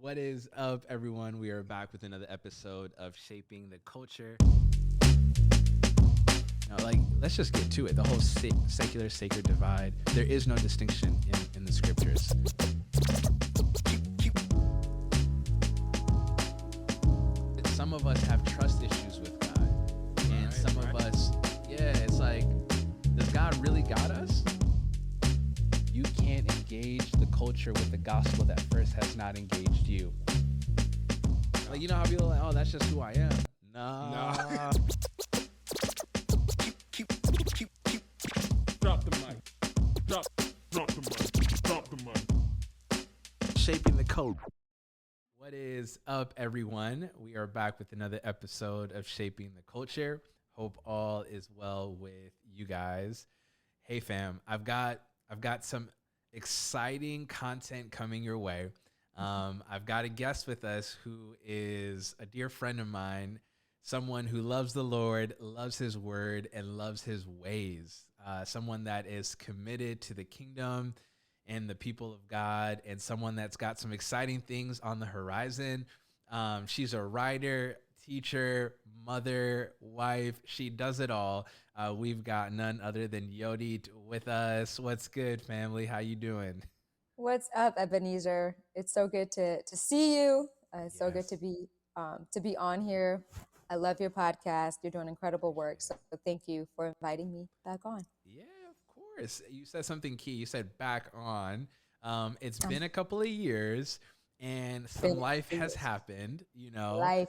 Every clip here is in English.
What is up, everyone? We are back with another episode of Shaping the Culture. Let's just get to it. The whole secular sacred divide. There is no distinction in the scriptures. Some of us have trust issues with God, and some of us, it's like, does God really got us? You can't engage the culture with the gospel that first has not engaged you. Like, you know how people are like, oh, that's just who I am. Nah. Drop the mic. Drop the mic. Drop the mic. Shaping the code. What is up, everyone? We are back with another episode of Shaping the Culture. Hope all is well with you guys. Hey, fam, I've got some exciting content coming your way. I've got a guest with us who is a dear friend of mine, someone who loves the Lord, loves his word, and loves his ways. Someone that is committed to the kingdom and the people of God, and someone that's got some exciting things on the horizon. She's a writer, teacher, mother, wife. She does it all. We've got none other than Yodit with us. What's good, family? How you doing? What's up, Ebenezer? It's so good to see you. It's so good Yes. to be on here. I love your podcast. You're doing incredible work. So thank you for inviting me back on. Yeah, of course. You said something key. You said back on. It's been a couple of years, and some Been life has years. happened, you know. Life.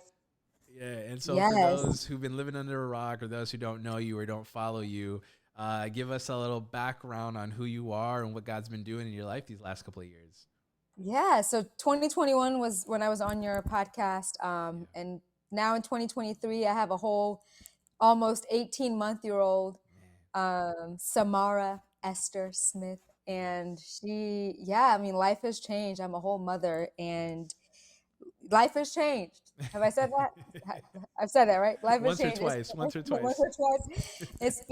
Yeah, and so for Yes. those who've been living under a rock or those who don't know you or don't follow you, give us a little background on who you are and what God's been doing in your life these last couple of years. Yeah. So 2021 was when I was on your podcast. And now in 2023, I have a whole almost 18-month-old Samara Esther Smith. And life has changed. I'm a whole mother and life has changed. Have I said that? I've said that, right? Life has Once or changed. twice. Once or Once twice. or twice. It's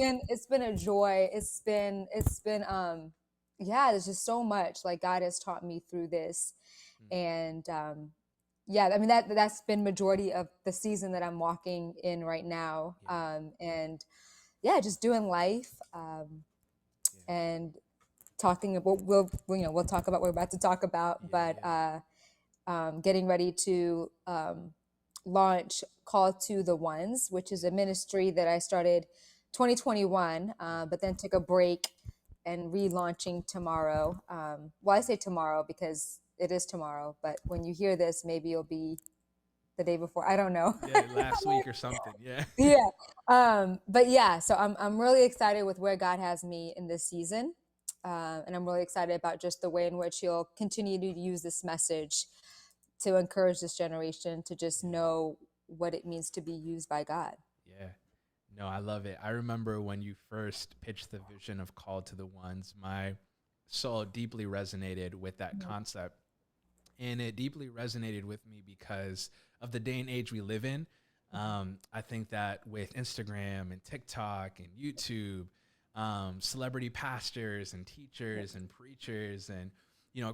been a joy. There's just so much like God has taught me through this. And that's been majority of the season that I'm walking in right now. Just doing life and talking about we'll talk about what we're about to talk about, getting ready to launch Call to the Ones, which is a ministry that I started 2021, but then took a break and relaunching tomorrow. I say tomorrow because it is tomorrow, but when you hear this, maybe it'll be the day before. I don't know. Yeah, last week or something. Yeah. So I'm really excited with where God has me in this season. And I'm really excited about just the way in which he'll continue to use this message to encourage this generation to just know what it means to be used by God. Yeah. No, I love it. I remember when you first pitched the vision of Call to the Ones, my soul deeply resonated with that concept. And it deeply resonated with me because of the day and age we live in. I think that with Instagram and TikTok and YouTube, celebrity pastors and teachers and preachers and,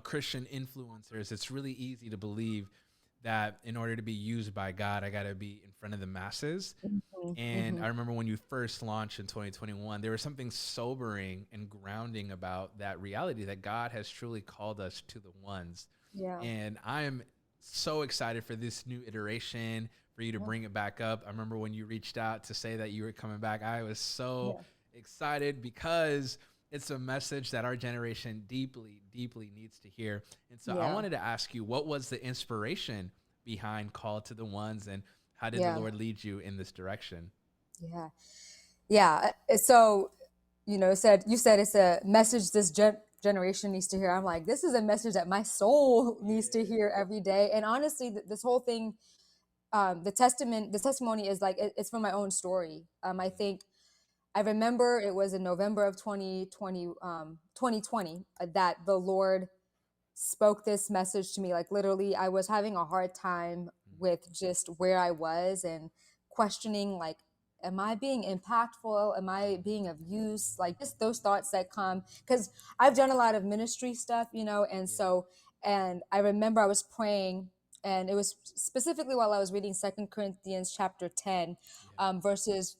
Christian influencers, it's really easy to believe that in order to be used by God, I got to be in front of the masses. And I remember when you first launched in 2021, there was something sobering and grounding about that reality that God has truly called us to the ones. Yeah. And I'm so excited for this new iteration, for you to bring it back up. I remember when you reached out to say that you were coming back, I was so excited because it's a message that our generation deeply, deeply needs to hear. And so I wanted to ask you, what was the inspiration behind Call to the Ones, and how did the Lord lead you in this direction? So, you said it's a message this generation needs to hear. I'm like, this is a message that my soul needs to hear every day. And honestly, this whole thing, the testimony is like, it's from my own story. I remember it was in November of 2020 that the Lord spoke this message to me. Like literally, I was having a hard time with just where I was and questioning, like, am I being impactful? Am I being of use? Like just those thoughts that come, because I've done a lot of ministry stuff, and I remember I was praying and it was specifically while I was reading Second Corinthians chapter 10, Yeah. verses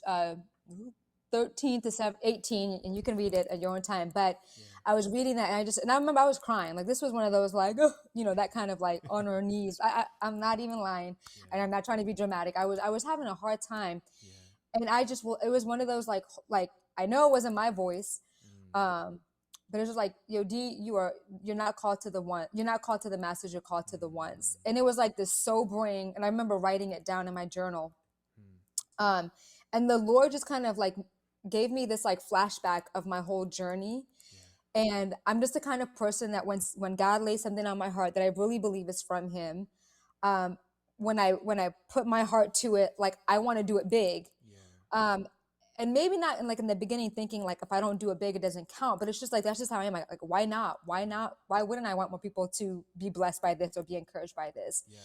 13 to 18, and you can read it at your own time. But Yeah. I was reading that, and I remember I was crying. Like, this was one of those, like, that kind of like on our knees. I'm not even lying, Yeah. and I'm not trying to be dramatic. I was having a hard time, Yeah. and it was one of those like I know it wasn't my voice, Mm. but it was like, yo, D, you're not called to the one, you're not called to the masses, you're called to the ones. And it was like this sobering, and I remember writing it down in my journal. Mm. And the Lord just kind of like gave me this like flashback of my whole journey. Yeah. And I'm just the kind of person that when God lays something on my heart that I really believe is from Him, um, when I put my heart to it, like I want to do it big. Yeah. Um, and maybe not in the beginning thinking like if I don't do it big, it doesn't count. But it's just like that's just how I am. Like why not? Why not? Why wouldn't I want more people to be blessed by this or be encouraged by this? Yeah.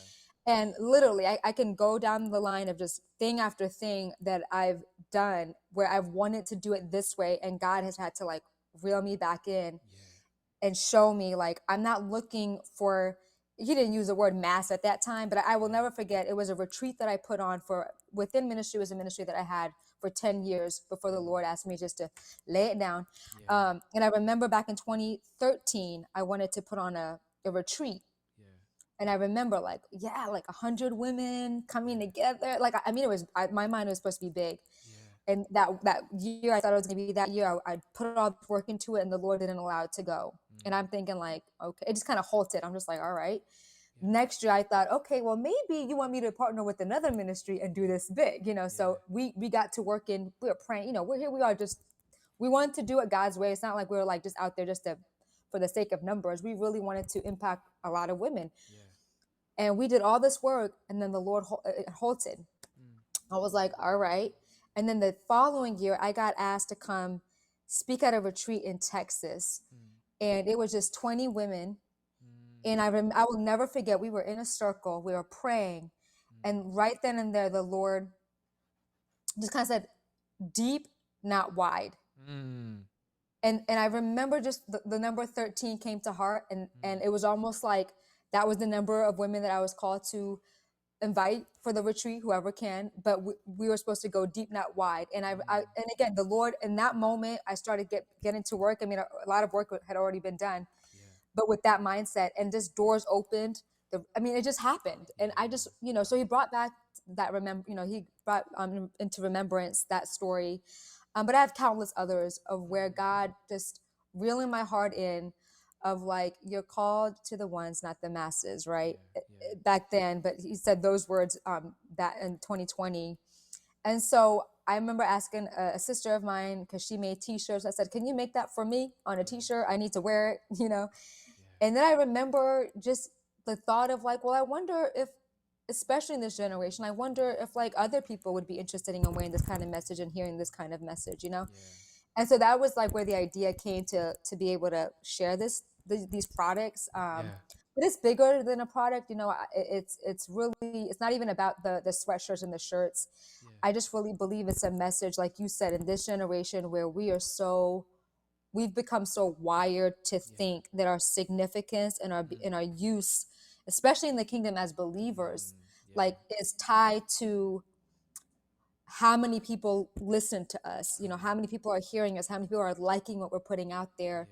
And literally, I can go down the line of just thing after thing that I've done where I've wanted to do it this way, and God has had to like reel me back in Yeah. and show me like I'm not looking for. He didn't use the word mass at that time, but I will never forget. It was a retreat that I put on for within ministry. It was a ministry that I had for 10 years before the Lord asked me just to lay it down. Yeah. And I remember back in 2013, I wanted to put on a retreat. Yeah. And I remember like 100 women coming together. Like I mean, my mind was supposed to be big. Yeah. And that year, I thought it was gonna be that year. I put all the work into it, and the Lord didn't allow it to go. And I'm thinking like, okay, it just kind of halted. I'm just like, all right. Yeah. Next year, I thought, okay, well, maybe you want me to partner with another ministry and do this big, So we got to work in. We were praying, we're here. We are just we wanted to do it God's way. It's not like we were like just out there just for the sake of numbers. We really wanted to impact a lot of women. Yeah. And we did all this work, and then the Lord it halted. Mm. I was like, all right. And then the following year, I got asked to come speak at a retreat in Texas. And it was just 20 women. And I will never forget, we were in a circle, we were praying. And right then and there, the Lord just kind of said, deep, not wide. Mm. And I remember just the number 13 came to heart. And it was almost like that was the number of women that I was called to invite for the retreat, whoever can, but we were supposed to go deep, not wide. And and again, the Lord, in that moment, I started getting to work. I mean, a lot of work had already been done, but with that mindset, and just doors opened. It just happened. And I just, so He brought back that He brought into remembrance that story. But I have countless others of where God just reeling my heart in, of like, you're called to the ones, not the masses, right? Back then, but He said those words that in 2020. And so I remember asking a sister of mine, because she made t-shirts. I said, can you make that for me on a t-shirt? I need to wear it. And then I remember just the thought of like, well, I wonder if, especially in this generation, I wonder if like other people would be interested in wearing this kind of message and hearing this kind of message. And so that was like where the idea came to be able to share these products. But it's bigger than a product. It's really, it's not even about the sweatshirts and the shirts. I just really believe it's a message, like you said, in this generation where we've become so wired to think that our significance and our use, especially in the kingdom as believers, like is tied to how many people listen to us, how many people are hearing us, how many people are liking what we're putting out there.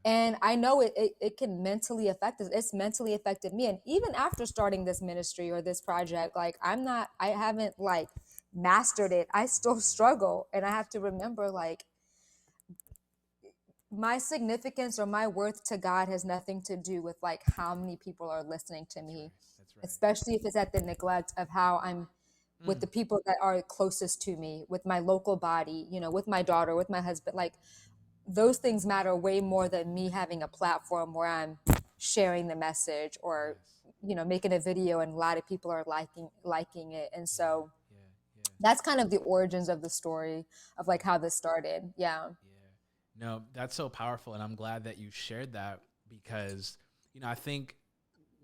And I know it can mentally affect us. It's mentally affected me. And even after starting this ministry or this project, like I haven't like mastered it. I still struggle. And I have to remember, like, my significance or my worth to God has nothing to do with like how many people are listening to me. That's right. Especially if it's at the neglect of how I'm with the people that are closest to me, with my local body, with my daughter, with my husband. Like, those things matter way more than me having a platform where I'm sharing the message or, making a video and a lot of people are liking it. And so that's kind of the origins of the story of like how this started. Yeah. No, that's so powerful. And I'm glad that you shared that because, I think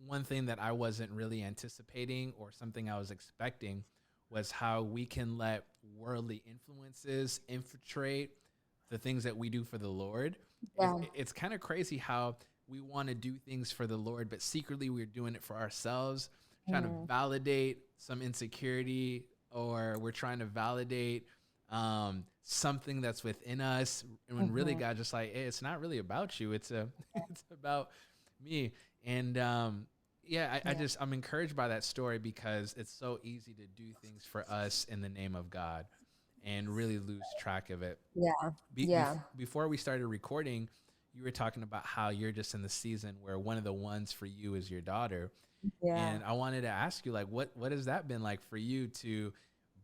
one thing that I wasn't really anticipating or something I was expecting was how we can let worldly influences infiltrate the things that we do for the Lord. Yeah. It's kind of crazy how we want to do things for the Lord, but secretly we're doing it for ourselves, trying to Mm. validate some insecurity, or we're trying to validate something that's within us, and when really Mm-hmm. God just like, hey, it's not really about you, it's a it's about me. And yeah, I Yeah. just, I'm encouraged by that story because it's so easy to do things for us in the name of God and really lose track of it. Yeah. Yeah. Before we started recording, you were talking about how you're just in the season where one of the ones for you is your daughter. Yeah. And I wanted to ask you, like, what has that been like for you to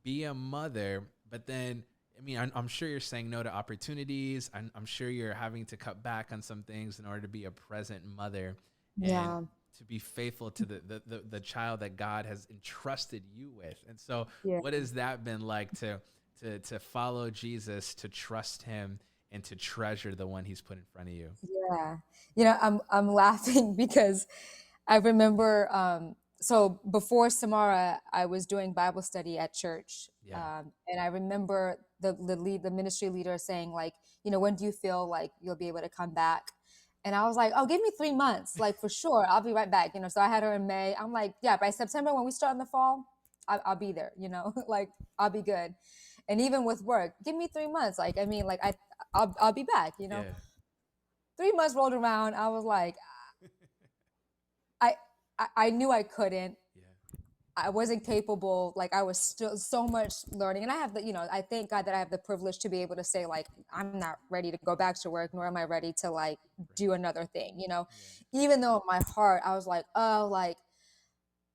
be a mother? But then, I mean, I'm sure you're saying no to opportunities. I'm sure you're having to cut back on some things in order to be a present mother and Yeah. to be faithful to the child that God has entrusted you with. And so, Yeah. what has that been like to follow Jesus, to trust Him, and to treasure the one He's put in front of you? Yeah. I'm laughing because I remember so before Samara, I was doing Bible study at church. Yeah, And I remember the ministry leader saying, like, when do you feel like you'll be able to come back? And I was like, oh, give me 3 months, like for sure, I'll be right back. So I had her in May. I'm like, yeah, by September when we start in the fall, I'll be there. Like I'll be good. And even with work, give me 3 months. Like I mean, like I'll be back. yeah, 3 months rolled around. I was like, I, I knew I couldn't. yeah, I wasn't capable. Like I was still so much learning, and I have I thank God that I have the privilege to be able to say, like, I'm not ready to go back to work, nor am I ready to like right, do another thing. yeah, Even though in my heart I was like, oh, like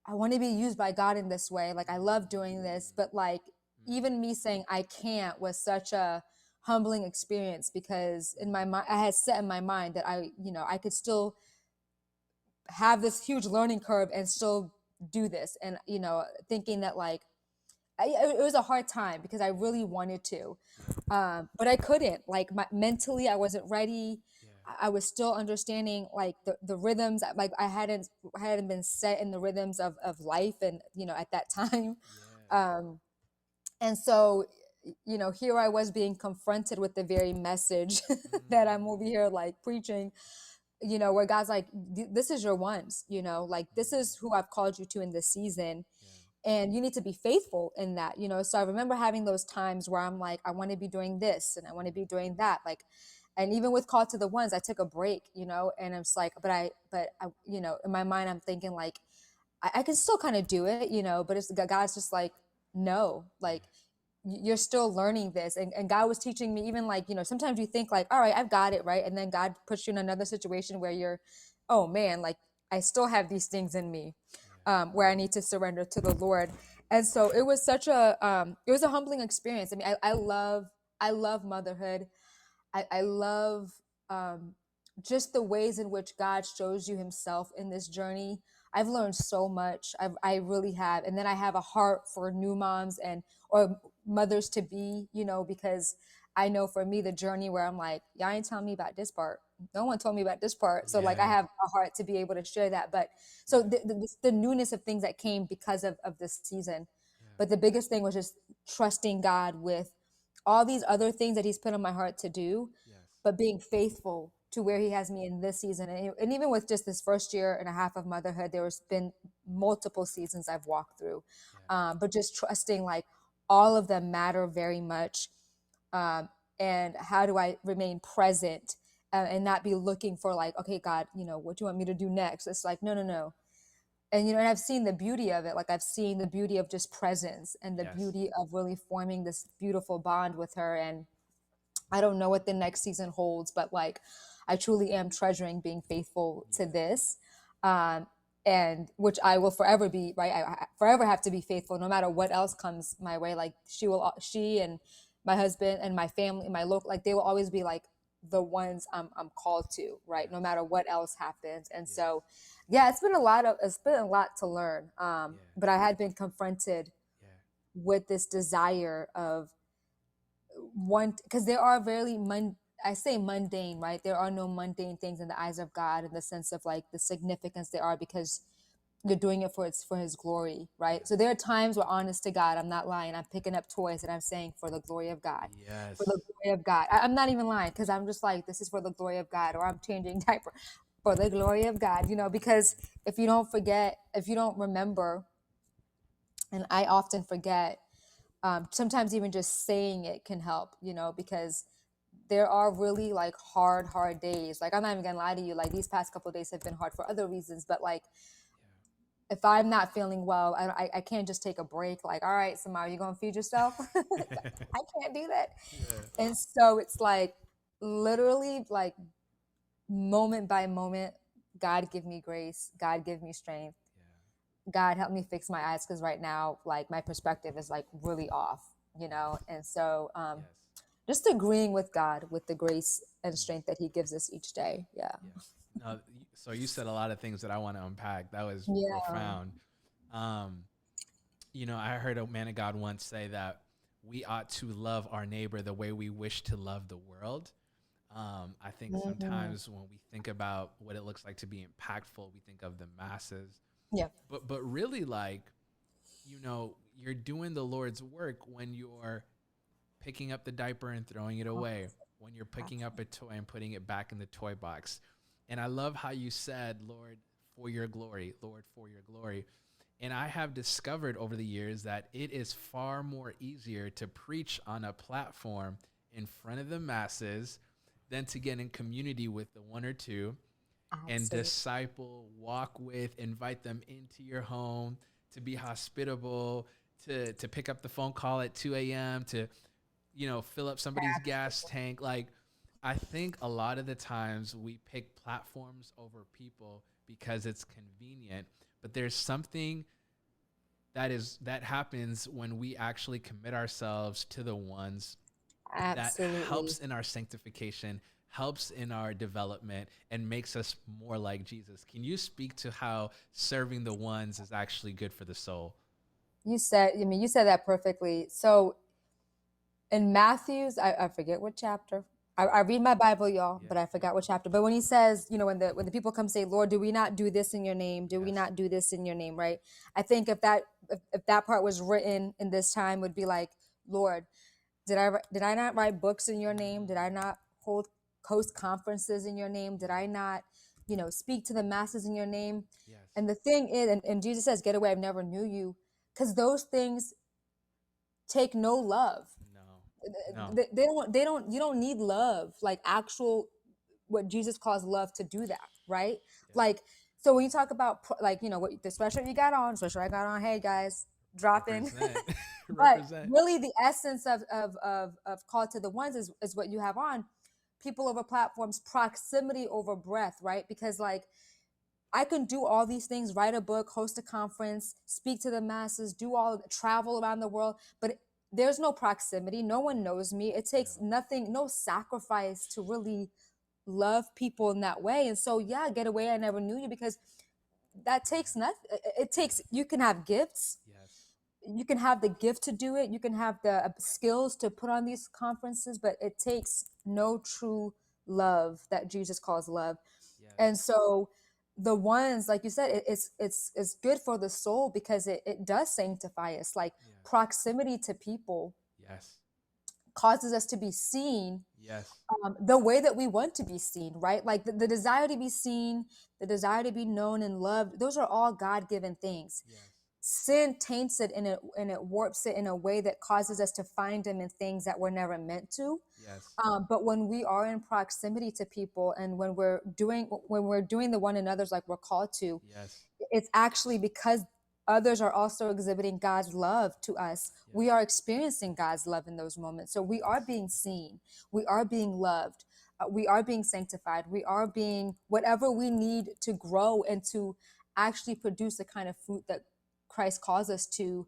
I want to be used by God in this way. Like I love doing this, but like mm, even me saying I can't was such a humbling experience because in my mind I had set in my mind that I could still have this huge learning curve and still do this. And thinking that like it was a hard time because I really wanted to, yeah, but I couldn't. Like mentally I wasn't ready. yeah, I was still understanding like the rhythms. Like I hadn't been set in the rhythms of life, and at that time. yeah, um and so here I was being confronted with the very message that I'm over mm, here like preaching, where God's like, this is your ones, like this mm, is who I've called you to in this season. yeah, And you need to be faithful in that. So I remember having those times where I'm like, I want to be doing this and I want to be doing that. Like, and even with Call to the Ones, I took a break, and it's like, but I, in my mind, I'm thinking like, I can still kind of do it, but it's God's just like, no, yeah, like you're still learning this. And God was teaching me, even like, sometimes you think like, all right, I've got it. Right. And then God puts you in another situation where you're, oh man, like I still have these things in me, yeah, where I need to surrender to the Lord. And so it was it was a humbling experience. I mean, I love motherhood. I love just the ways in which God shows you himself in this journey. I've learned so much. I really have. And then I have a heart for new moms or mothers to be, because I know for me, the journey where I'm like, y'all ain't telling me about this part. No one told me about this part. So like, I yeah, have a heart to be able to share that. But yeah, so the newness of things that came because of this season. yeah, But the biggest thing was just trusting God with all these other things that he's put on my heart to do, yes, but being faithful to where he has me in this season. And even with just this first year and a half of motherhood, there has been multiple seasons I've walked through. yeah, But just trusting like all of them matter very much. Um, and how do I remain present, and not be looking for like, okay, God, what do you want me to do next? It's like, no, no, no. And I've seen the beauty of it. Like I've seen the beauty of just presence and the yes, beauty of really forming this beautiful bond with her. And I don't know what the next season holds, but like I truly am treasuring being faithful to yeah, this. Um, and which I will forever be, right? I forever have to be faithful no matter what else comes my way. Like she and my husband and my family, my local, like they will always be like the ones I'm called to, right? No yes, matter what else happens. And yes, so, yeah, it's been a lot to learn. yeah, But I had been confronted yeah, with this desire of one, because there are I say mundane, right? There are no mundane things in the eyes of God in the sense of like the significance they are, because you're doing it for his glory, right? So yes, there are times where, honest to God, I'm not lying, I'm picking up toys and I'm saying, for the glory of God, for yes, the glory of God. I'm not even lying, because I'm just like, this is for the glory of God. Or I'm changing diaper. for the glory of God, because if you don't forget, if you don't remember, and I often forget, sometimes even just saying it can help, because there are really like hard days. Like, I'm not even gonna lie to you, like these past couple of days have been hard for other reasons, but like if I'm not feeling well, I can't just take a break. Like, all right, Samara, you gonna feed yourself? I can't do that. Yeah. And so it's like literally like moment by moment, God give me grace, God give me strength, God help me fix my eyes, because right now like my perspective is like really off, and so just agreeing with God with the grace and strength that he gives us each day. Yeah. No, so you said a lot of things that I want to unpack. That was Yeah. profound. Um, I heard a man of God once say that we ought to love our neighbor the way we wish to love the world. I think Mm-hmm. sometimes when we think about what it looks like to be impactful, we think of the masses. Yeah. But really, like, you're doing the Lord's work when you're picking up the diaper and throwing it away, when you're picking up a toy and putting it back in the toy box. And I love how you said, Lord, for your glory, Lord, for your glory. And I have discovered over the years that it is far more easier to preach on a platform in front of the masses than to get in community with the one or two and Absolutely. disciple, walk with, invite them into your home, to be hospitable, to pick up the phone call at 2 a.m., to, fill up somebody's gas tank. Like, I think a lot of the times we pick platforms over people because it's convenient, but there's something that happens when we actually commit ourselves to the ones that Absolutely. helps in our sanctification, helps in our development, and makes us more like Jesus. Can you speak to how serving the ones is actually good for the soul? You said that perfectly. So in Matthew's, I forget what chapter. I read my Bible, y'all, Yeah, but I yeah. forgot what chapter. But when he says, when the people come say, Lord, do we not do this in your name? Do we Yes. not do this in your name? Right? I think if that part was written in this time, would be like, Lord, did I not write books in your name? Did I not hold host conferences in your name? Did I not, speak to the masses in your name? Yes. And the thing is, and Jesus says, get away, I never knew you. Because those things take no love. No. No. They don't you don't need love, like actual, what Jesus calls love, to do that, right? Yeah. Like, so when you talk about like, what the sweatshirt you got on, sweatshirt I got on, hey guys, drop in. Represent. But Represent. really the essence of call to the ones is what you have on. People over platforms, proximity over breath, right? Because like I can do all these things, write a book, host a conference, speak to the masses, do all travel around the world, but there's no proximity. No one knows me. It takes No. nothing, no sacrifice to really love people in that way. And so, yeah, get away. I never knew you, because that takes nothing. It takes, you can have gifts, Yes. you can have the gift to do it, you can have the skills to put on these conferences, but it takes no true love that Jesus calls love. Yes. And so the ones, like you said, it's good for the soul, because it does sanctify us. Like, Yeah. proximity to people Yes. causes us to be seen, Yes. the way that we want to be seen, right? Like the desire to be seen, the desire to be known and loved, those are all God-given things. Yes. Sin taints it, and it warps it in a way that causes us to find him in things that we're never meant to. Yes. But when we are in proximity to people, and when we're doing the one another's like we're called to, Yes. it's actually because others are also exhibiting God's love to us. Yes. We are experiencing God's love in those moments. So we are Yes. being seen. We are being loved. We are being sanctified. We are being whatever we need to grow and to actually produce the kind of fruit that Christ calls us to.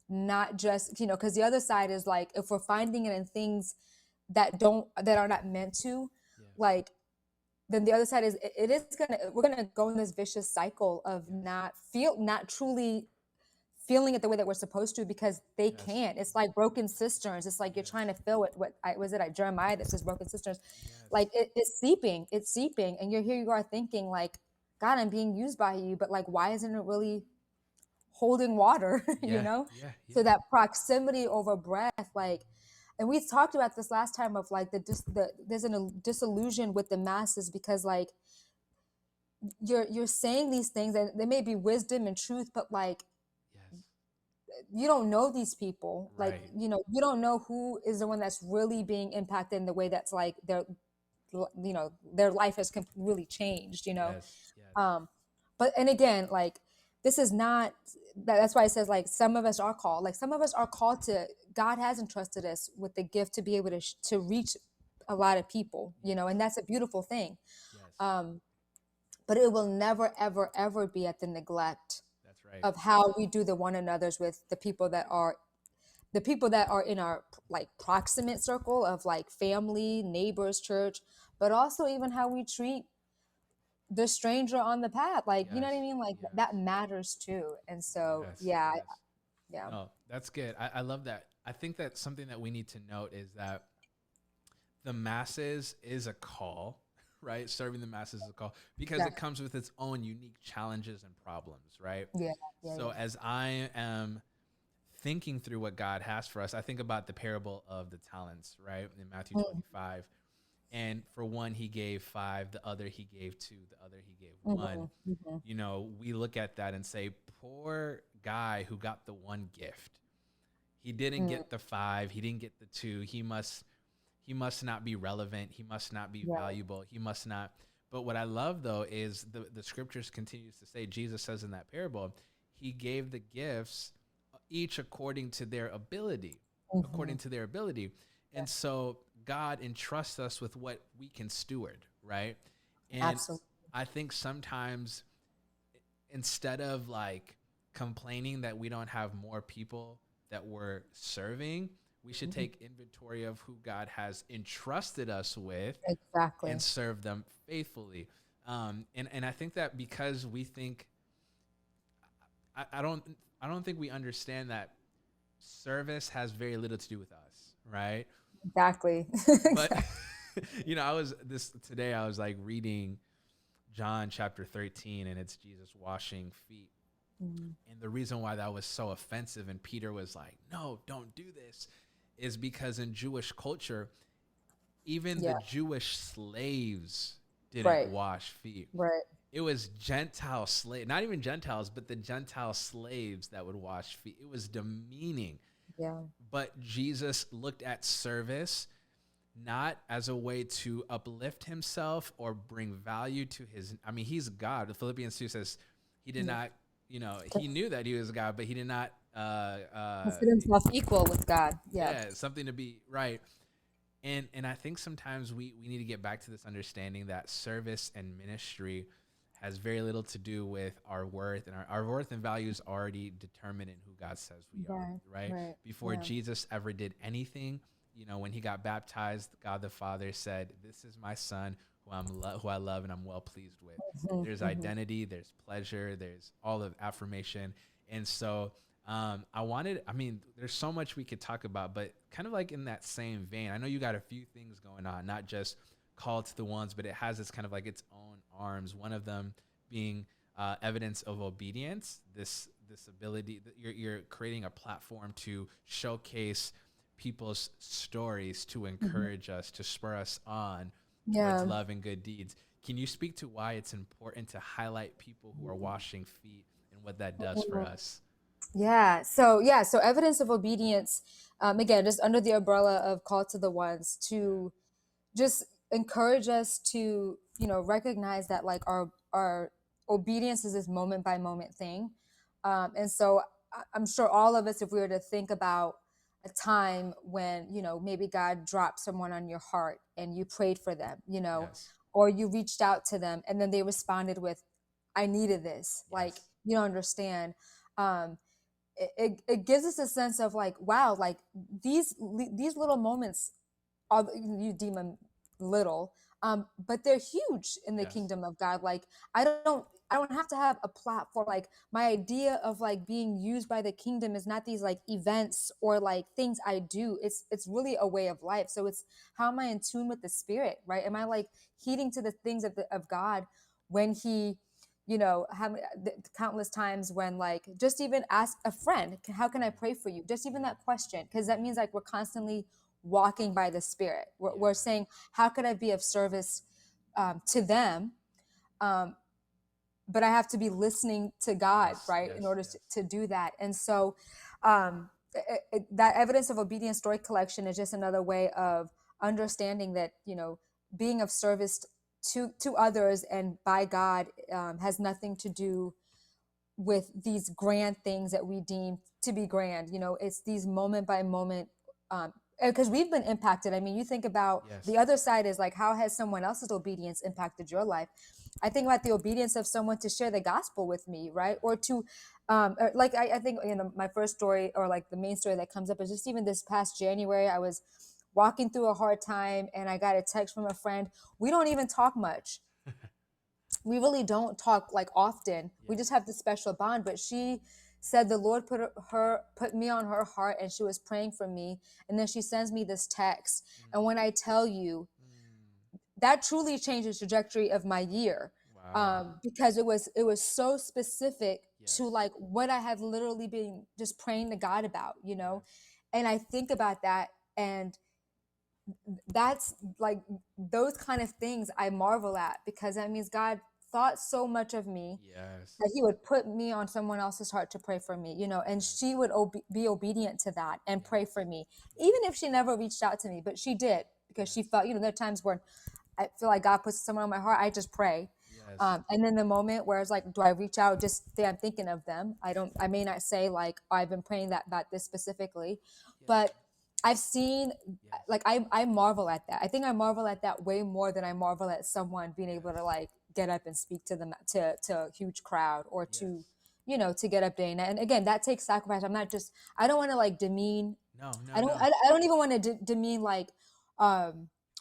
Not just, because the other side is like, if we're finding it in things that are not meant to, Yeah. like, then the other side is, we're gonna go in this vicious cycle of Yes. not truly feeling it the way that we're supposed to, because they Yes. can't. It's like broken cisterns. It's like you're Yes. trying to fill it. What I was it at Jeremiah that says broken cisterns? Yes. Like it's seeping, and you are thinking like, God, I'm being used by you, but like, why isn't it really holding water? Yeah. Yeah. So Yeah. that proximity over breath, like, and we talked about this last time of like there's a disillusion with the masses, because like you're saying these things, and they may be wisdom and truth, but like Yes. you don't know these people. Like, Right. you don't know who is the one that's really being impacted in the way that's like their life has really changed. Yes. Yes. But and again, like this is not that's why it says like some of us are called. Like some of us are called to. God has entrusted us with the gift to be able to reach a lot of people. Yes. And that's a beautiful thing. Yes. But it will never, ever, ever be at the neglect That's right. of how we do the one another's with the people that are in our like proximate circle of like family, neighbors, church, but also even how we treat the stranger on the path. Like, you know Yes. what I mean? Like Yes. that matters too. And so, Yes. yeah, Yes. yeah, No, that's good. I love that. I think that something that we need to note is that the masses is a call, right? Serving the masses is a call because yeah, it comes with its own unique challenges and problems, right? yeah, yeah, So as I am thinking through what God has for us, I think about the parable of the talents, right? In Matthew yeah. 25. And for one, he gave 5, the other he gave 2, the other he gave 1. Mm-hmm, mm-hmm. We look at that and say, poor guy who got the one gift. He didn't Mm, get the 5, he didn't get the 2. He must not be relevant. He must not be yeah, valuable. He must not. But what I love though is the scriptures continues to say, Jesus says in that parable, he gave the gifts each according to their ability, mm-hmm. according to their ability. And so God entrusts us with what we can steward, right? And Absolutely. I think sometimes instead of like complaining that we don't have more people that we're serving, we should Mhm. take inventory of who God has entrusted us with and Exactly. serve them faithfully. And I think that because we think, I don't think we understand that service has very little to do with us, right? Exactly. But I was like reading John chapter 13, and it's Jesus washing feet. Mhm. And the reason why that was so offensive and Peter was like, no, don't do this, is because in Jewish culture, even the Yeah. Jewish slaves didn't Right. wash feet. Right. It was Gentile slave, not even Gentiles, but the Gentile slaves that would wash feet. It was demeaning. Yeah. But Jesus looked at service not as a way to uplift himself or bring value to he's God. The Philippians 2 says he did Yeah. not, he knew that he was God, but he did not, Consider himself equal with God. Yeah. yeah, something to be right. And I think sometimes we need to get back to this understanding that service and ministry has very little to do with our worth, and our worth and value is already determined in who God says we are, Right. right? Right. Before Yeah. Jesus ever did anything, when he got baptized, God the Father said, "This is my son who I love and I'm well pleased with." There's Mm-hmm. identity, there's pleasure, there's all of affirmation. And so there's so much we could talk about, but kind of like in that same vein, I know you got a few things going on, not just call to the ones, but it has this kind of like its own arms. One of them being evidence of obedience. This ability that you're creating a platform to showcase people's stories, to Mm-hmm. encourage us, to spur us on towards Yeah. love and good deeds. Can you speak to why it's important to highlight people who are washing feet and what that does for us? Yeah. So evidence of obedience, again, just under the umbrella of call to the ones Yeah. to just encourage us to, recognize that like our obedience is this moment by moment thing. And so I'm sure all of us, if we were to think about a time when, maybe God dropped someone on your heart and you prayed for them, Yes. or you reached out to them and then they responded with, I needed this. Like, Yes. you don't understand. Um, it gives us a sense of like, wow, like these little moments are, you deem them little, but they're huge in the Yes. kingdom of God. Like I don't have to have a platform. Like my idea of like being used by the kingdom is not these like events or like things I do. It's really a way of life. So it's how am I in tune with the spirit, right? Am I Yes. like heeding to the things of God when he, how countless times when like just even ask a friend, how can I pray for you? Just even Yeah. that question, because that means like we're constantly walking by the spirit. We're Yeah. saying, how could I be of service to them? but I have to be listening to God, Yes, right, in yes, order yes. to do that. And so that evidence of obedience story collection is just another way of understanding that, being of service to others and by God has nothing to do with these grand things that we deem to be grand. It's these moment by moment, because we've been impacted. I mean, you think about the Yes. other side is like, how has someone else's obedience impacted your life? I think about the obedience of someone to share the gospel with me, right? Or to, or like, I think, my first story, or like the main story that comes up, is just even this past January, I was walking through a hard time and I got a text from a friend. We don't even talk much. We really don't talk like often. We just Yes. have this special bond. But she said the Lord put me on her heart, and she was praying for me. And then she sends me this text. And Mm, when I tell you, mm. that truly changed the trajectory of my year, Wow. because it was so specific Yes. to like what I have literally been just praying to God about. Yes. And I think about that, and that's like those kind of things I marvel at, because that means God thought so much of me Yes. that he would put me on someone else's heart to pray for me, and Yes. she would be obedient to that and pray Yes. for me, even Yes. if she never reached out to me, but she did, because she Yes. felt, there are times where I feel like God puts someone on my heart, I just pray. Yes. And then the moment where it's like, do I reach out? Just say I'm thinking of them. I may not say like, oh, I've been praying that about this specifically, Yeah. but I've seen, Yes. like, I marvel at that. I think I marvel at that way more than I marvel at someone being able to Yes. like get up and speak to them, to a huge crowd, or to, Yes. to get up day and night. And again, that takes sacrifice. I don't want to like demean, No, no, I don't. no. I don't even want to demean like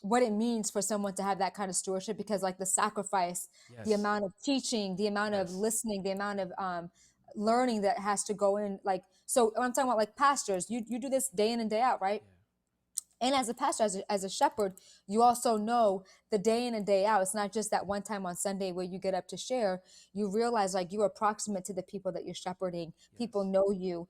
what it means for someone to have that kind of stewardship, because like the sacrifice, the Yes. amount of teaching, the amount of Yes. listening, the amount of learning that has to go in. Like, so I'm talking about like pastors. You do this day in and day out, right? Yeah. And as a pastor, as a shepherd, you also know the day in and day out. It's not just that one time on Sunday where you get up to share. You realize like you are proximate to the people that you're shepherding. People Yes. know you.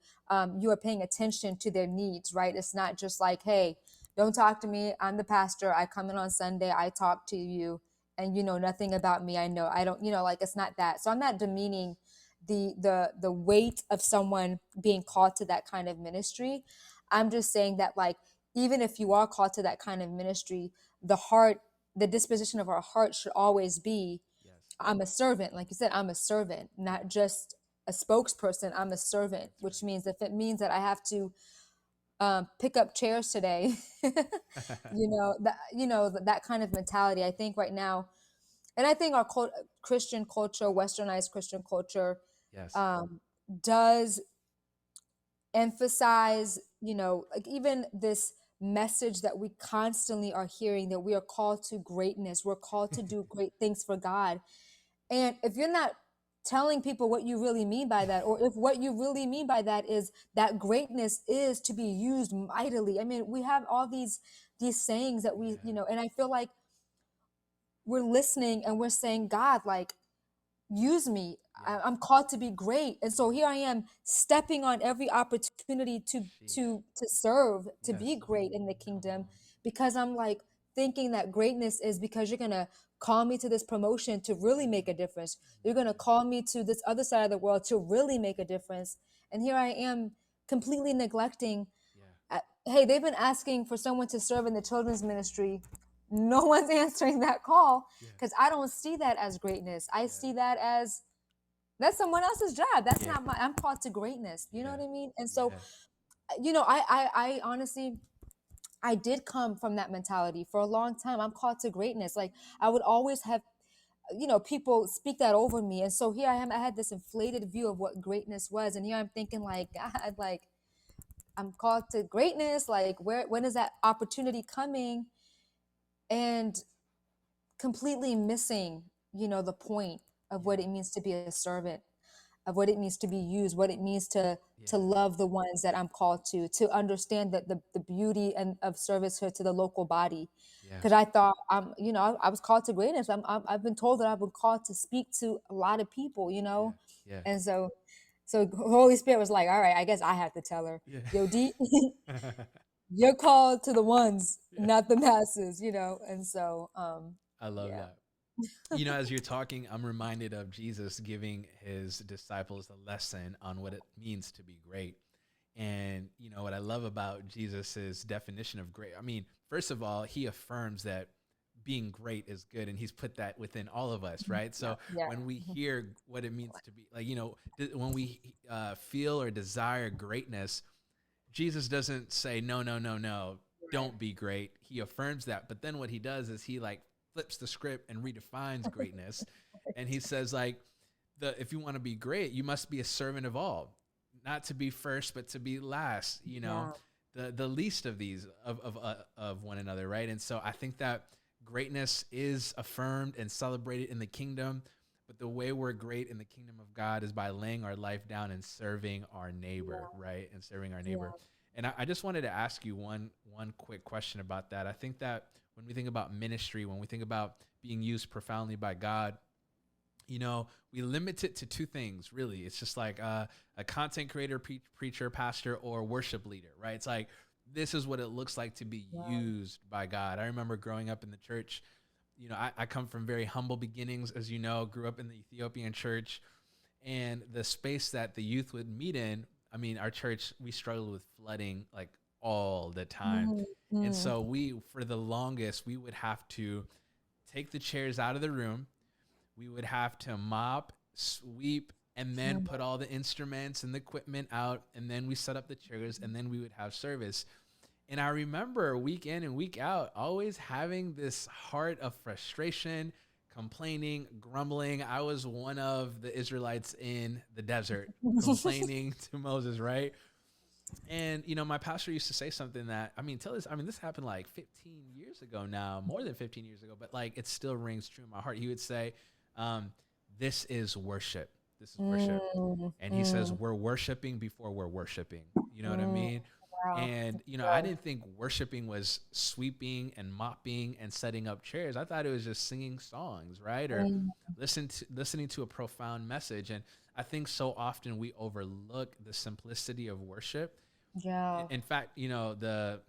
You are paying attention to their needs, right? It's not just like, hey, don't talk to me. I'm the pastor. I come in on Sunday. I talk to you, and you know nothing about me. I know I don't. Like, it's not that. So I'm not Yes. demeaning the weight of someone being called to that kind of ministry. I'm just saying that, like, even if you are called to that kind of ministry, the disposition of our heart should always be, Yes. I'm a servant. Like you said, I'm a servant, not Yes. just a spokesperson. I'm a servant, That's which right. means if it means that I have to pick up chairs today, that kind of mentality. I think right now, and I think our Christian culture, westernized Christian culture, Yes. um, does emphasize, like even this message that we constantly are hearing, that we are called to greatness, we're called to do great things for God. And if you're not telling people what you really mean by that, or if what you really mean by that is that greatness is to be used mightily. I mean, we have all these sayings that we, Yeah. and I feel like we're listening and we're saying, God, like, use me. Yes. I'm called to be great, and so Yes. here I am stepping on every opportunity to Sheesh. to serve, to be Yes. great in the Come kingdom, on. because I'm like thinking that greatness is because you're gonna call me to this promotion to really make a difference. You're gonna Mm. call me to this other side of the world to really make a difference, and here I am completely neglecting. Yeah. Hey, they've been asking for someone to serve in the children's ministry. No one's answering that call, Yes. because I don't see that as greatness. I Yeah. see that as, that's someone else's job. That's Yeah. not my, I'm called to greatness. You know Yeah. what I mean? And so, Yeah. I honestly, I did come from that mentality for a long time. I'm called to greatness. Like, I would always have, people speak that over me. And so here I am. I had this inflated view of what greatness was. And here I'm thinking like, God, like, I'm called to greatness. Like, when is that opportunity coming? And completely missing, the point of what Yeah. it means to be a servant, of what it means to be used, what it means to Yeah. love the ones that I'm called to understand that the beauty and of servicehood to the local body. Yeah. Because I thought I was called to greatness. I've been told that I've been called to speak to a lot of people, Yeah. Yeah. and so Holy Spirit was like, all right, I guess I have to tell her, Yeah. yo, D, you're called to the ones, Yeah. not the masses, and so I love yeah. that. As you're talking, I'm reminded of Jesus giving his disciples a lesson on what it means to be great. And what I love about Jesus's definition of great, I mean, first of all, he affirms that being great is good, and he's put that within all of us, right? Yeah, So yeah, when we hear what it means to be, like, when we feel or desire greatness, Jesus doesn't say no, no, no, no, right. don't be great. He affirms that, but then what he does is he like flips the script and redefines greatness, and he says like the if you want to be great, you must be a servant of all, not to be first, but to be last. Yeah, The least of these of one another, right? And so I think that greatness is affirmed and celebrated in the kingdom. But the way we're great in the kingdom of God is by laying our life down and serving our neighbor, yeah, right? And serving our neighbor. yeah, And I just wanted to ask you one quick question about that. I think that when we think about ministry, when we think about being used profoundly by God, we limit it to two things, really. It's just like a content creator, preacher, pastor, or worship leader, right? It's like, this is what it looks like to be yeah. used by God. I remember growing up in the church. I come from very humble beginnings, as you know, grew up in the Ethiopian church, and the space that the youth would meet in, I mean, our church, we struggled with flooding like all the time. Mm, And mm, so for the longest, we would have to take the chairs out of the room. We would have to mop, sweep, and then mm. put all the instruments and the equipment out. And then we set up the chairs, and then we would have service. And I remember week in and week out always having this heart of frustration, complaining, grumbling. I was one of the Israelites in the desert complaining to Moses, right? And my pastor used to say something that, I mean, this happened like 15 years ago now, more than 15 years ago, but like it still rings true in my heart. He would say, um, this is worship. This is worship. Mm, And he says, mm, we're worshiping before we're worshiping. You know what I mm. mean? Wow. And, I Yeah. didn't think worshiping was sweeping and mopping and setting up chairs. I thought it was just singing songs, right? Or Mm, listening to a profound message. And I think so often we overlook the simplicity of worship. yeah. In fact, the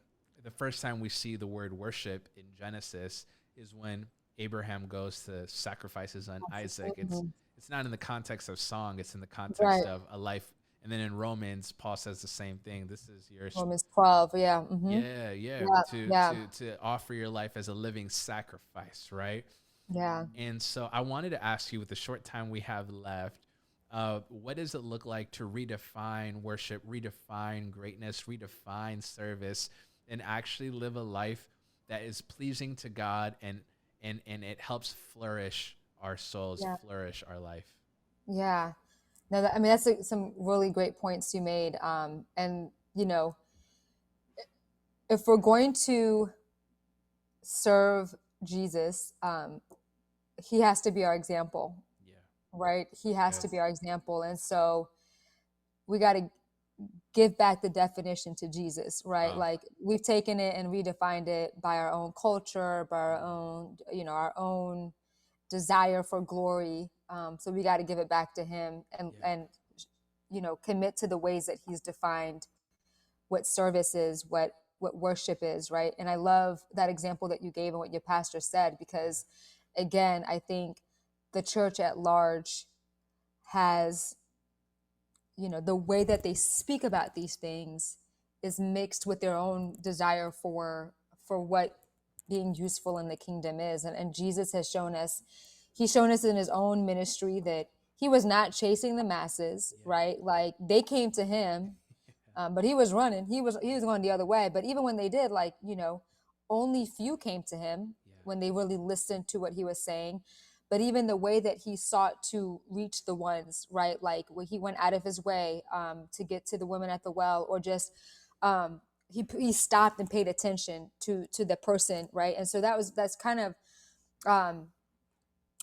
first time we see the word worship in Genesis is when Abraham goes to sacrifice his son Isaac. Absolutely. It's not in the context of song, it's in the context Right. of a life. And then in Romans, Paul says the same thing. This is your Romans 12. Yeah. Mm-hmm. yeah, yeah, Yeah. to Yeah. to to offer your life as a living sacrifice, right? Yeah. And so I wanted to ask you, with the short time we have left, what does it look like to redefine worship, redefine greatness, redefine service, and actually live a life that is pleasing to God, and it helps flourish our souls, Yeah. flourish our life? Yeah. No, I mean, that's some really great points you made. And, if we're going to serve Jesus, he has to be our example, Yeah. right? He has to Yes. be our example. And so we got to give back the definition to Jesus, right? Oh. Like we've taken it and redefined it by our own culture, by our own, our own desire for glory. So we got to give it back to him Yeah. and commit to the ways that he's defined what service is, what worship is, right? And I love that example that you gave and what your pastor said, because again, I think the church at large has, the way that they speak about these things is mixed with their own desire for what being useful in the kingdom is. And Jesus has shown us, he's shown us in his own ministry that he was not chasing the masses, Yeah. right? Like they came to him, but he was running. He was going the other way. But even when they did, like only few came to him Yeah. when they really listened to what he was saying. But even the way that he sought to reach the ones, right? Like when he went out of his way to get to the women at the well, or just he stopped and paid attention to the person, right? And so that's kind of um,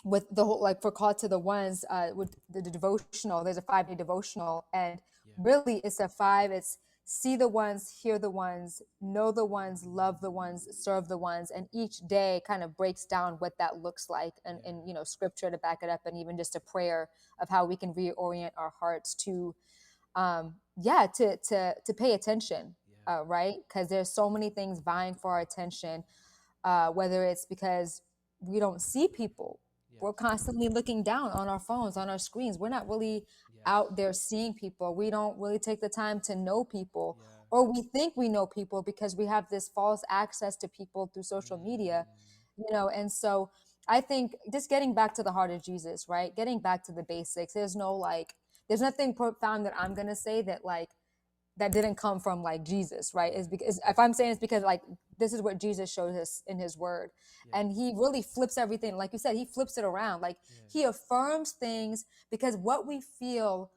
with the whole, like for call to the ones with the devotional. There's a 5-day devotional, and Yeah. really it's see the ones, hear the ones, know the ones, love the ones, serve the ones. And each day kind of breaks down what that looks like, and scripture to back it up, and even just a prayer of how we can reorient our hearts to to pay attention, Yeah. right? Because there's so many things vying for our attention, whether it's because we don't see people we're Yes. constantly looking down on our phones, on our screens. We're not really Yes. out there seeing people. We don't really take the time to know people, Yeah. or we think we know people because we have this false access to people through social media, Mm. and so I think just getting back to the heart of Jesus, right? Getting back to the basics. There's nothing profound that I'm going to say that that didn't come from like Jesus, right? Is Yeah. because if I'm saying it's because like this is what Jesus shows us in his word. Yeah. And he really flips everything. Like you said, he flips it around. Like Yeah. he affirms things because what we feel,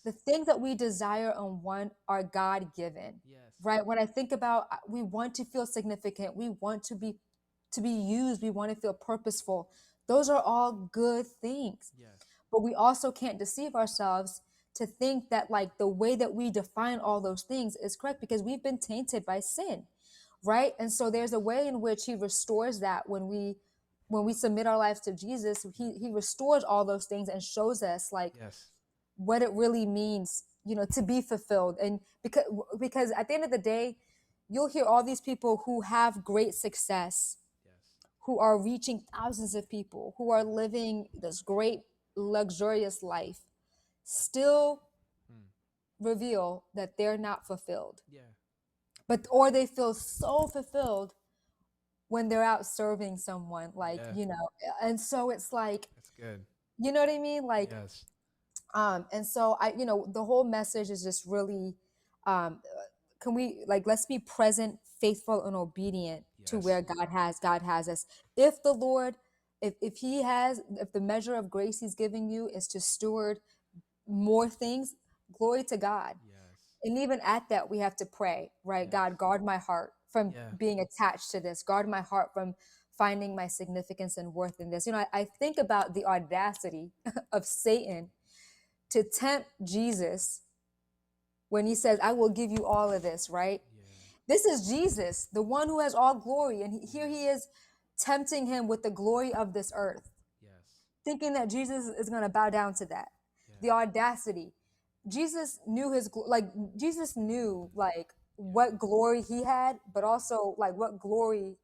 the Yes. things that we desire and want are God given. Yes. Right? When I think about we want to feel significant, we want to be used, we want to feel purposeful. Those are all good things. Yes. But we also can't deceive ourselves to think that like the way that we define all those things is correct because we've been tainted by sin, right? And so there's a way in which he restores that when we submit our lives to Jesus. He restores all those things and shows us like Yes. what it really means, to be fulfilled. And because at the end of the day, you'll hear all these people who have great success, Yes. who are reaching thousands of people, who are living this great luxurious life, still Mm. reveal that they're not fulfilled. Yeah. Or they feel so fulfilled when they're out serving someone, Yeah. and so it's like, That's good. you know what I mean? Like, Yes. and so the whole message is just really, um, can we like, let's be present, faithful, and obedient to Yes. where God has us. If the Lord, if the measure of grace he's giving you is to steward more things, glory to God. Yes. And even at that, we have to pray, right? Yes. God, guard my heart from Yeah. being attached to this. Guard my heart from finding my significance and worth in this. I think about the audacity of Satan to tempt Jesus when he says, I will give you all of this, right? Yeah. This is Jesus, the one who has all glory. And here Yeah. he is tempting him with the glory of this earth, Yes. thinking that Jesus is going to bow down to that. Yeah. The audacity. Jesus knew Jesus knew like Yeah. what glory he had, but Yeah. also like what glory,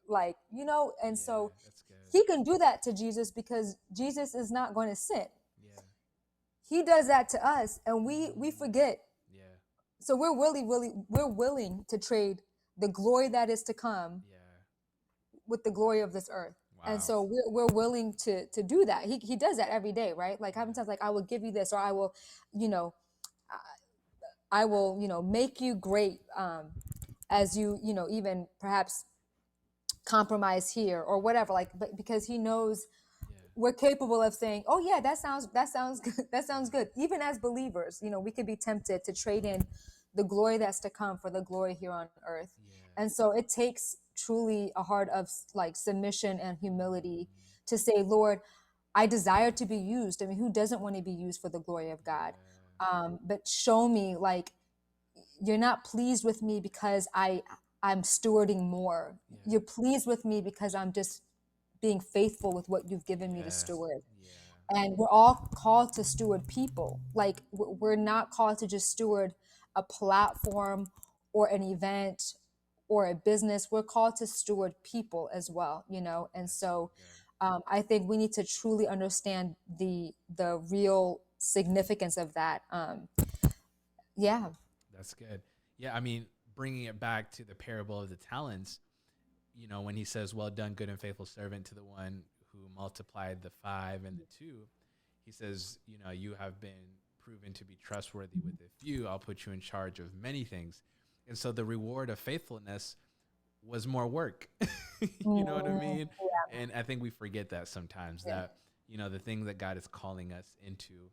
and Yeah. so That's good. he can do that to Jesus because Jesus is not going to sin. Yeah. He does that to us and we Mm. forget. Yeah. So we're willing to trade the glory that is to come Yeah. with the glory of this earth. And Wow. so we're willing to do that. He does that every day, right? Like how many Yeah. times like I will give you this, or I will, you know, I will, make you great, as you, even perhaps compromise here or whatever, like, but because he knows Yeah. we're capable of saying, oh yeah, that sounds good. That sounds good. Even as believers, we could be tempted to trade in the glory that's to come for the glory here on earth. Yeah. And so it takes truly a heart of like submission and humility Mm. to say, Lord, I desire to be used. I mean, who doesn't want to be used for the glory of God? Yeah. But show me, like, you're not pleased with me because I'm stewarding more. Yeah. You're pleased with me because I'm just being faithful with what you've given me to Yes. steward. Yeah. And we're all called to steward people. Like, we're not called to just steward a platform or an event or a business. We're called to steward people as well, and That's so so good. I think we need to truly understand the real significance of that. Yeah. That's good. Yeah. I mean, bringing it back to the parable of the talents, when he says, well done, good and faithful servant, to the one who multiplied the 5 and the 2, he says, you have been proven to be trustworthy with a few. I'll put you in charge of many things. And so the reward of faithfulness was more work. You know what I Mm, mean? And I think we forget that sometimes, yeah. that, the thing that God is calling us into,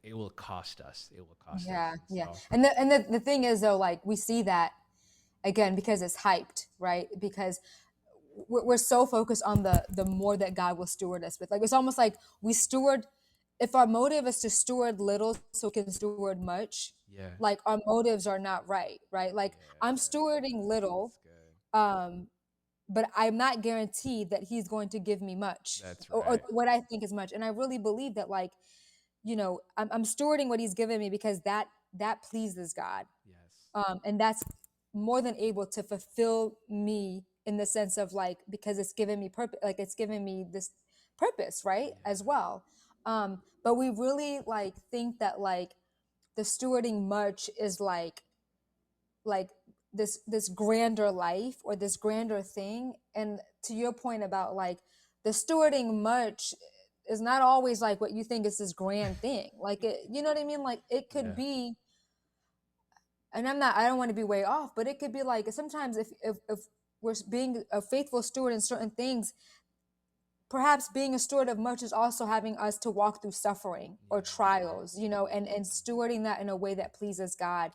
it will cost us. It will cost us. Yeah, And yeah. so, And the thing is though, like we see that again because it's hyped, right? Because we're so focused on the more that God will steward us with. Like it's almost like we steward. If our motive is to steward little so we can steward much, yeah. like our motives are not right, right? Like I'm Yeah. stewarding little, That's good. um, but I'm not guaranteed that He's going to give me much That's or right. what I think is much. And I really believe that, like, I'm stewarding what He's given me because that pleases God, Yes. and that's more than able to fulfill me in the sense of like because it's given me purpose, like it's given me this purpose, right? As well. But we really like think that like the stewarding much is like this grander life or this grander thing. And to your point about like the stewarding much is not always like what you think is this grand thing. Like it, you know what I mean? Like it could be, and I don't want to be way off, but it could be like sometimes if we're being a faithful steward in certain things, perhaps being a steward of much is also having us to walk through suffering or trials, you know, and stewarding that in a way that pleases God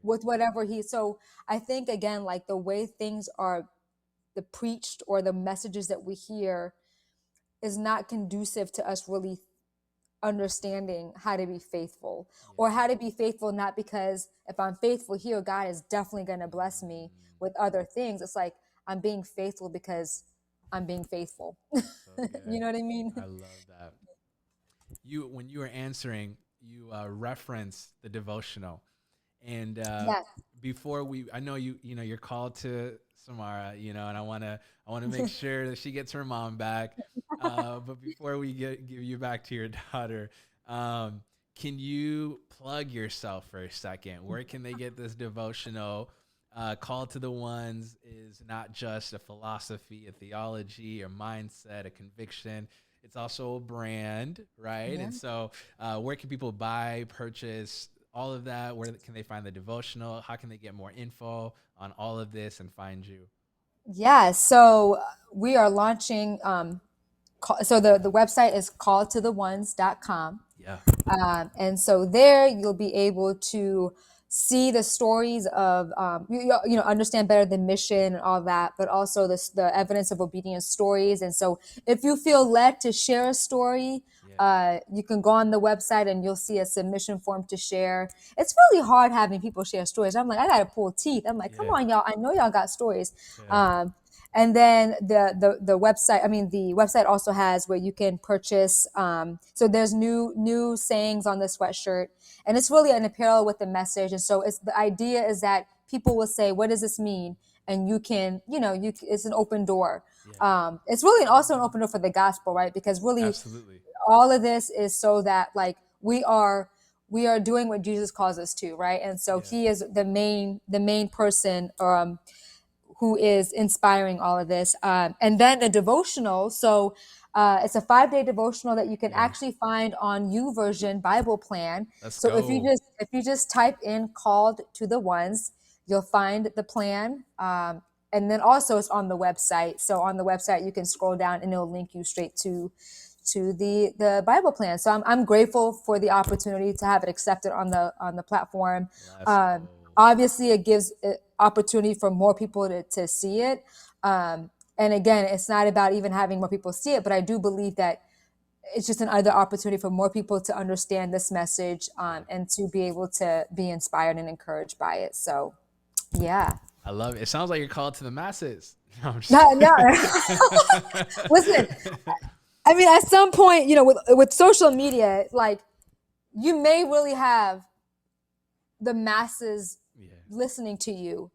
with whatever he. So I think again, like the way things are the preached or the messages that we hear is not conducive to us really understanding how to be faithful or how to be faithful, not because if I'm faithful here, God is definitely going to bless me with other things. It's like I'm being faithful because I'm being faithful. You know what I mean? I love that. When you were answering, you referenced the devotional, and Yes. before I know you're called to Samara, and I want to make sure that she gets her mom back. But before we give you back to your daughter, can you plug yourself for a second? Where can they get this devotional? Call to the Ones is not just a philosophy, a theology, a mindset, a conviction. It's also a brand, right? Yeah. And so, where can people buy, purchase, all of that? Where can they find the devotional? How can they get more info on all of this and find you? Yeah. So we are launching. So the website is calltotheones.com. Yeah. And so there you'll be able to see the stories of understand better the mission and all that, but also the evidence of obedience stories. And so if you feel led to share a story, you can go on the website and you'll see a submission form to share. It's really hard having people share stories. I'm like, I gotta pull teeth. I'm like, come on, y'all, I know y'all got stories. And then the website, the website also has where you can purchase. So there's new sayings on the sweatshirt, and it's really an apparel with the message. And so the idea is that people will say, "What does this mean?" And you can, it's an open door. It's really also an open door for the gospel, right? Because really, Absolutely. all of this is so that like we are doing what Jesus calls us to, right? And so he is the main person. Who is inspiring all of this. And then a devotional. So it's a 5-day devotional that you can actually find on YouVersion Bible Plan. Let's So go. if you just type in "Called to the Ones," you'll find the plan. And then also it's on the website. So on the website you can scroll down and it'll link you straight to the Bible plan. So I'm grateful for the opportunity to have it accepted on the platform. Obviously, it gives opportunity for more people to see it. And again, it's not about even having more people see it, but I do believe that it's just another opportunity for more people to understand this message and to be able to be inspired and encouraged by it. So, yeah. I love it. It sounds like you're called to the masses. No, I'm just No. Listen, at some point, with social media, like you may really have the masses listening to you.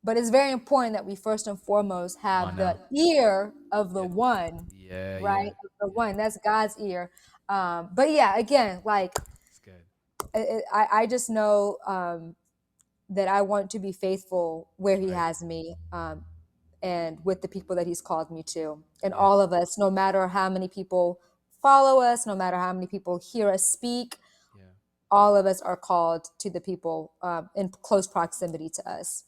But it's very important that we first and foremost have the ear of the one, right? The one, that's God's ear. But yeah, again, like it's good. I just know that I want to be faithful where he has me and with the people that he's called me to. And all of us, no matter how many people follow us, no matter how many people hear us speak, all of us are called to the people in close proximity to us.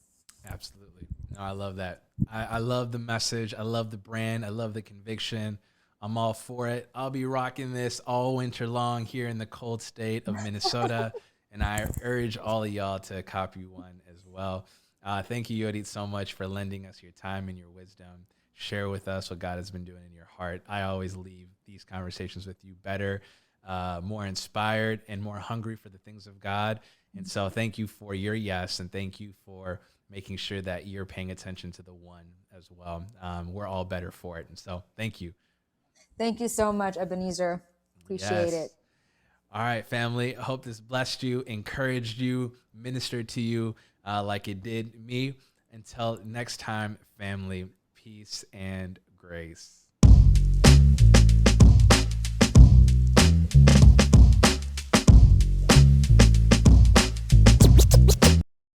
Absolutely. No, I love that. I love the message. I love the brand. I love the conviction. I'm all for it. I'll be rocking this all winter long here in the cold state of Minnesota. And I urge all of y'all to copy one as well. Thank you, Yodit, so much for lending us your time and your wisdom. Share with us what God has been doing in your heart. I always leave these conversations with you better, more inspired, and more hungry for the things of God. And so thank you for your yes, and thank you for making sure that you're paying attention to the one as well. We're all better for it. And so thank you. Thank you so much, Ebenezer. Appreciate it. All right, family. I hope this blessed you, encouraged you, ministered to you like it did me. Until next time, family, peace and grace.